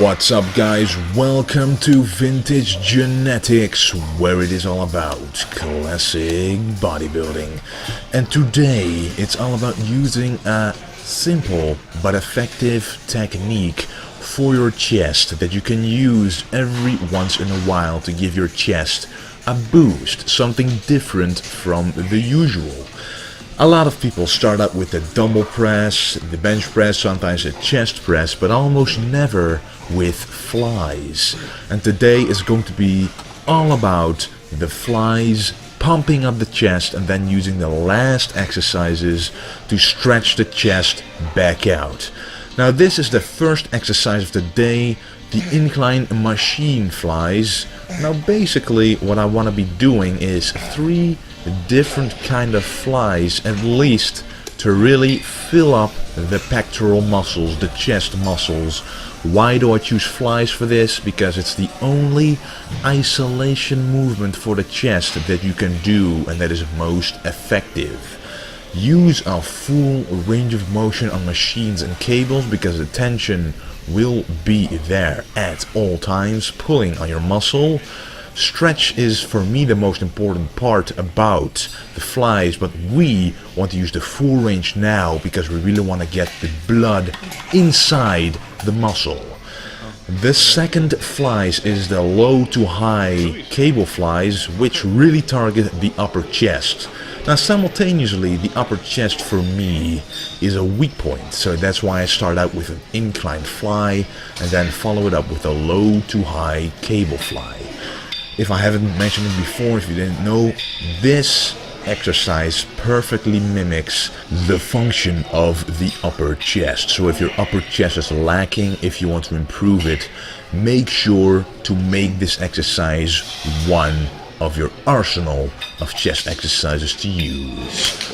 What's up guys, welcome to Vintage Genetics, where it is all about classic bodybuilding. And today it's all about using a simple but effective technique for your chest that you can use every once in a while to give your chest a boost, something different from the usual. A lot of people start out with the dumbbell press, the bench press, sometimes a chest press, but almost never with flies. And today is going to be all about the flies, pumping up the chest, and then using the last exercises to stretch the chest back out. Now this is the first exercise of the day, the incline machine flies. Now basically what I want to be doing is 3 different kind of flies at least to really fill up the pectoral muscles, the chest muscles. Why do I choose flies for this? Because it's the only isolation movement for the chest that you can do and that is most effective. Use a full range of motion on machines and cables because the tension will be there at all times, pulling on your muscle. Stretch is for me the most important part about the flies, but we want to use the full range now because we really want to get the blood inside the muscle. The second flies is the low to high cable flies, which really target the upper chest. Now simultaneously the upper chest for me is a weak point, so that's why I start out with an inclined fly and then follow it up with a low to high cable fly. If I haven't mentioned it before, if you didn't know, this exercise perfectly mimics the function of the upper chest. So if your upper chest is lacking, if you want to improve it, make sure to make this exercise one of your arsenal of chest exercises to use.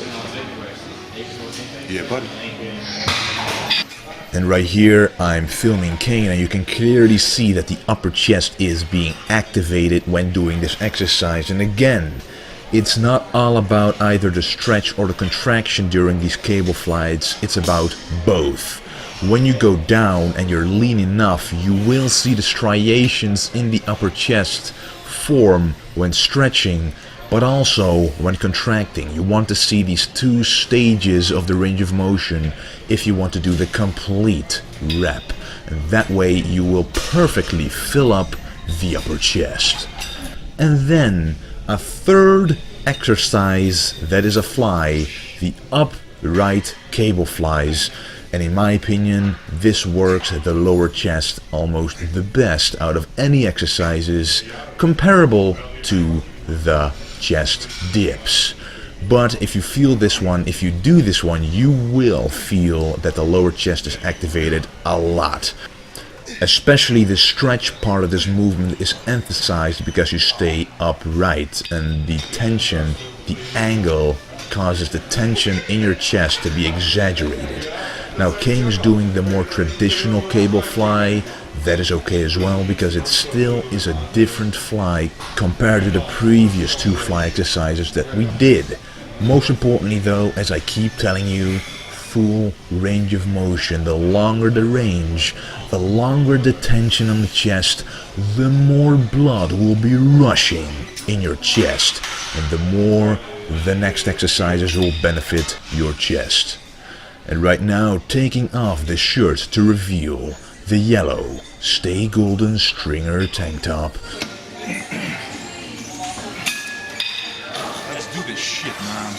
Yeah, buddy. And right here I'm filming Kane, and you can clearly see that the upper chest is being activated when doing this exercise. And again, it's not all about either the stretch or the contraction during these cable flies, it's about both. When you go down and you're lean enough, you will see the striations in the upper chest form when stretching, but also when contracting. You want to see these 2 stages of the range of motion if you want to do the complete rep. And that way you will perfectly fill up the upper chest. And then a third exercise that is a fly, the upright cable flies. And in my opinion, this works the lower chest almost the best out of any exercises comparable to the chest dips. But if you feel this one, if you do this one, you will feel that the lower chest is activated a lot. Especially the stretch part of this movement is emphasized because you stay upright, and the tension, the angle causes the tension in your chest to be exaggerated. Now Kane is doing the more traditional cable fly. That is okay as well because it still is a different fly compared to the previous 2 fly exercises that we did. Most importantly though, as I keep telling you, full range of motion. The longer the range, the longer the tension on the chest, the more blood will be rushing in your chest, and the more the next exercises will benefit your chest. And right now, taking off the shirt to reveal the yellow Stay Golden stringer tank top. Let's do this shit, man.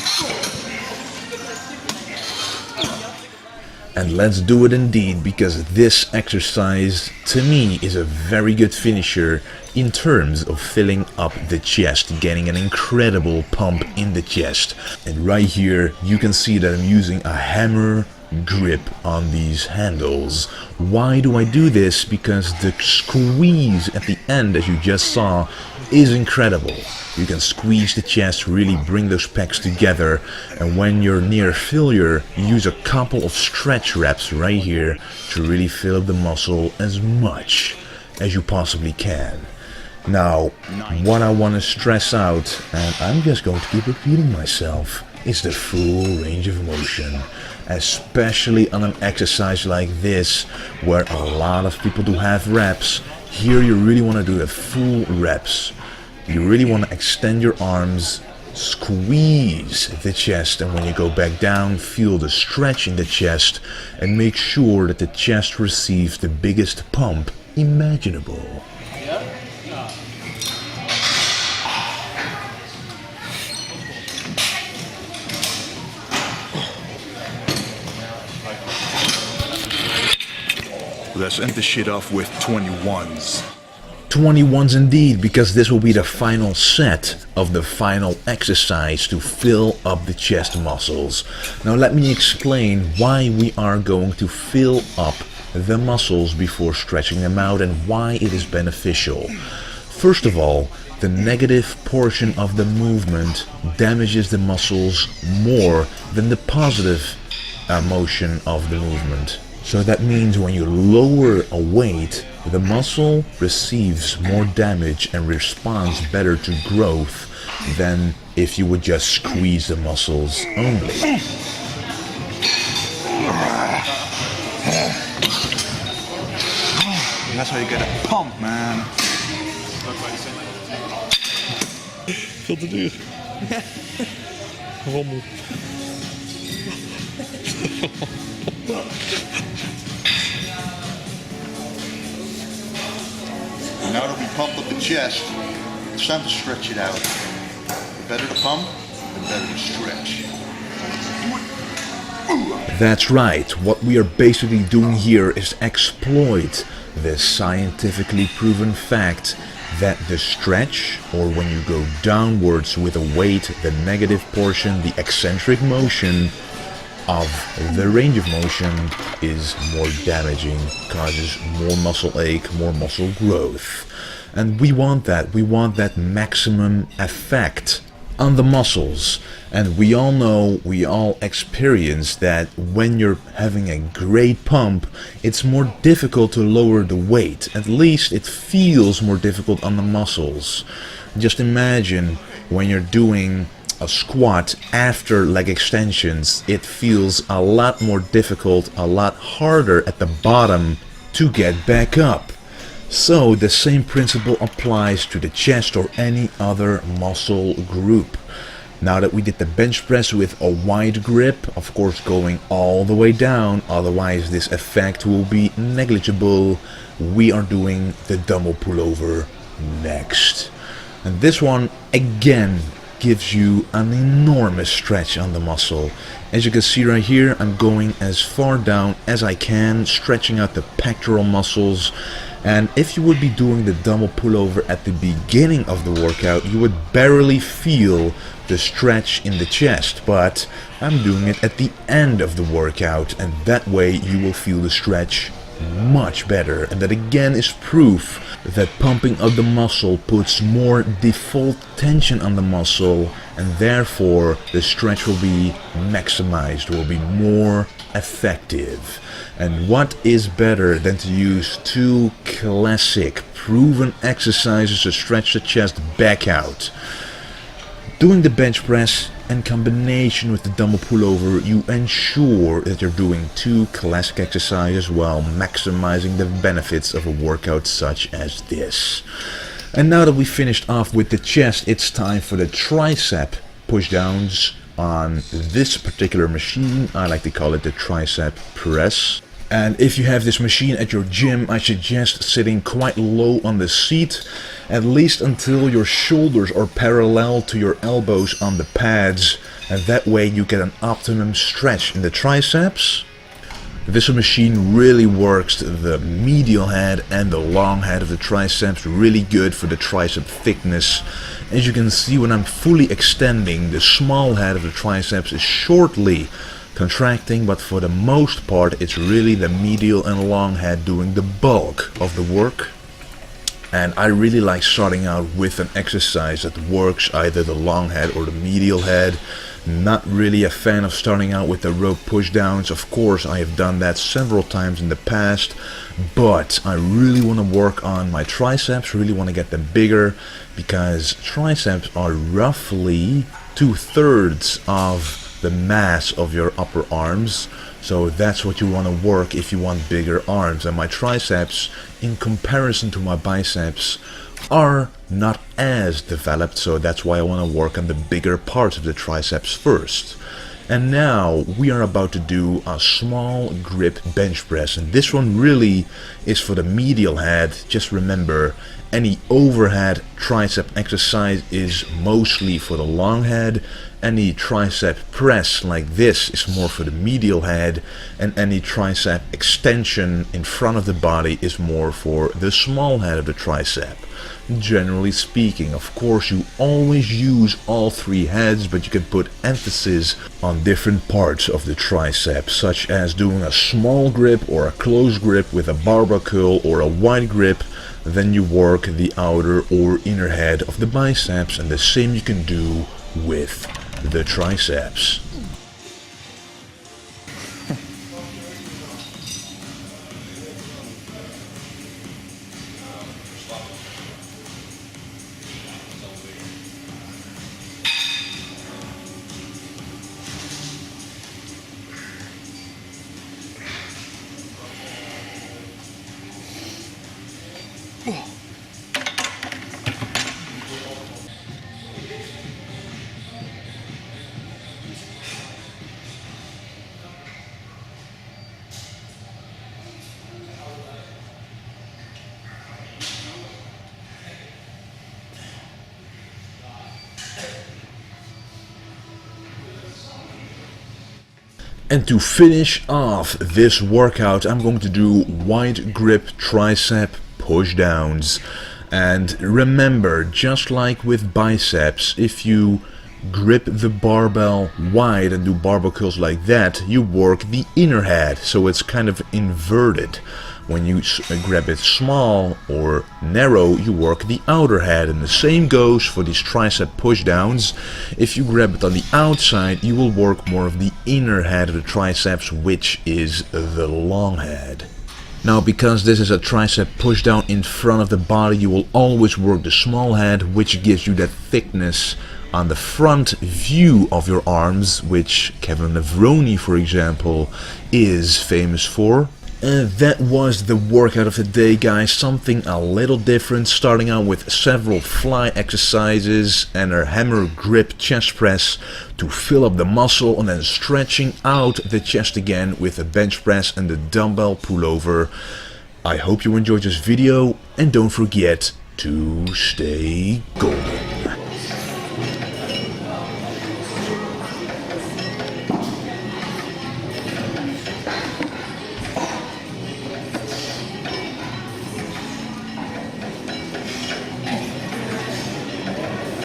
And let's do it indeed, because this exercise to me is a very good finisher in terms of filling up the chest, getting an incredible pump in the chest. And right here you can see that I'm using a hammer grip on these handles. Why do I do this? Because the squeeze at the end, as you just saw, is incredible. You can squeeze the chest, really bring those pecs together, and when you're near failure, you use a couple of stretch reps right here to really fill up the muscle as much as you possibly can. Now, what I want to stress out, and I'm just going to keep repeating myself, is the full range of motion. Especially on an exercise like this, where a lot of people do half reps. Here you really want to do the full reps. You really want to extend your arms, squeeze the chest, and when you go back down, feel the stretch in the chest and make sure that the chest receives the biggest pump imaginable. Let's end the shit off with 21s. 21s indeed, because this will be the final set of the final exercise to fill up the chest muscles. Now let me explain why we are going to fill up the muscles before stretching them out and why it is beneficial. First of all, the negative portion of the movement damages the muscles more than the positive motion of the movement. So that means when you lower a weight, the muscle receives more damage and responds better to growth than if you would just squeeze the muscles only. That's how you get a pump, man. Veel te duur. Rommel. Now that we pumped up the chest, it's time to stretch it out. The better the pump, the better the stretch. That's right, what we are basically doing here is exploit the scientifically proven fact that the stretch, or when you go downwards with a weight, the negative portion, the eccentric motion of the range of motion is more damaging, causes more muscle ache, more muscle growth. And we want that maximum effect on the muscles. And we all know, we all experience that when you're having a great pump, it's more difficult to lower the weight. At least it feels more difficult on the muscles. Just imagine when you're doing a squat after leg extensions, it feels a lot more difficult, a lot harder at the bottom to get back up. So the same principle applies to the chest or any other muscle group. Now that we did the bench press with a wide grip, of course going all the way down, otherwise this effect will be negligible, we are doing the dumbbell pullover next. And this one again gives you an enormous stretch on the muscle. As you can see right here, I'm going as far down as I can, stretching out the pectoral muscles. And if you would be doing the dumbbell pullover at the beginning of the workout, you would barely feel the stretch in the chest, but I'm doing it at the end of the workout, and that way you will feel the stretch much better. And that again is proof that pumping of the muscle puts more default tension on the muscle, and therefore the stretch will be maximized, will be more effective. And what is better than to use two classic proven exercises to stretch the chest back out? Doing the bench press in combination with the dumbbell pullover, you ensure that you're doing two classic exercises while maximizing the benefits of a workout such as this. And now that we finished off with the chest, it's time for the tricep pushdowns on this particular machine. I like to call it the tricep press. And if you have this machine at your gym, I suggest sitting quite low on the seat, at least until your shoulders are parallel to your elbows on the pads, and that way you get an optimum stretch in the triceps. This machine really works the medial head and the long head of the triceps, really good for the tricep thickness. As you can see, when I'm fully extending, the small head of the triceps is shortly contracting, but for the most part it's really the medial and long head doing the bulk of the work. And I really like starting out with an exercise that works either the long head or the medial head. Not really a fan of starting out with the rope pushdowns. Of course, I have done that several times in the past, but I really want to work on my triceps, really want to get them bigger, because triceps are roughly 2/3 of the mass of your upper arms. So that's what you want to work if you want bigger arms. And my triceps, in comparison to my biceps, are not as developed, so that's why I want to work on the bigger parts of the triceps first. And now we are about to do a small grip bench press, and this one really is for the medial head. Just remember, any overhead tricep exercise is mostly for the long head. Any tricep press like this is more for the medial head, and any tricep extension in front of the body is more for the small head of the tricep. Generally speaking, of course, you always use all three heads, but you can put emphasis on different parts of the tricep, such as doing a small grip or a close grip with a barbell curl or a wide grip. Then you work the outer or inner head of the biceps, and the same you can do with the triceps. And to finish off this workout, I'm going to do wide grip tricep push downs. And remember, just like with biceps, if you grip the barbell wide and do barbell curls like that, you work the inner head, so it's kind of inverted. When you grab it small or narrow, you work the outer head, and the same goes for these tricep push downs. If you grab it on the outside, you will work more of the inner head of the triceps, which is the long head. Now, because this is a tricep push down in front of the body, you will always work the small head, which gives you that thickness on the front view of your arms, which Kevin Levrone, for example, is famous for. That was the workout of the day, guys. Something a little different, starting out with several fly exercises and a hammer grip chest press to fill up the muscle, and then stretching out the chest again with a bench press and the dumbbell pullover. I hope you enjoyed this video, and don't forget to stay golden.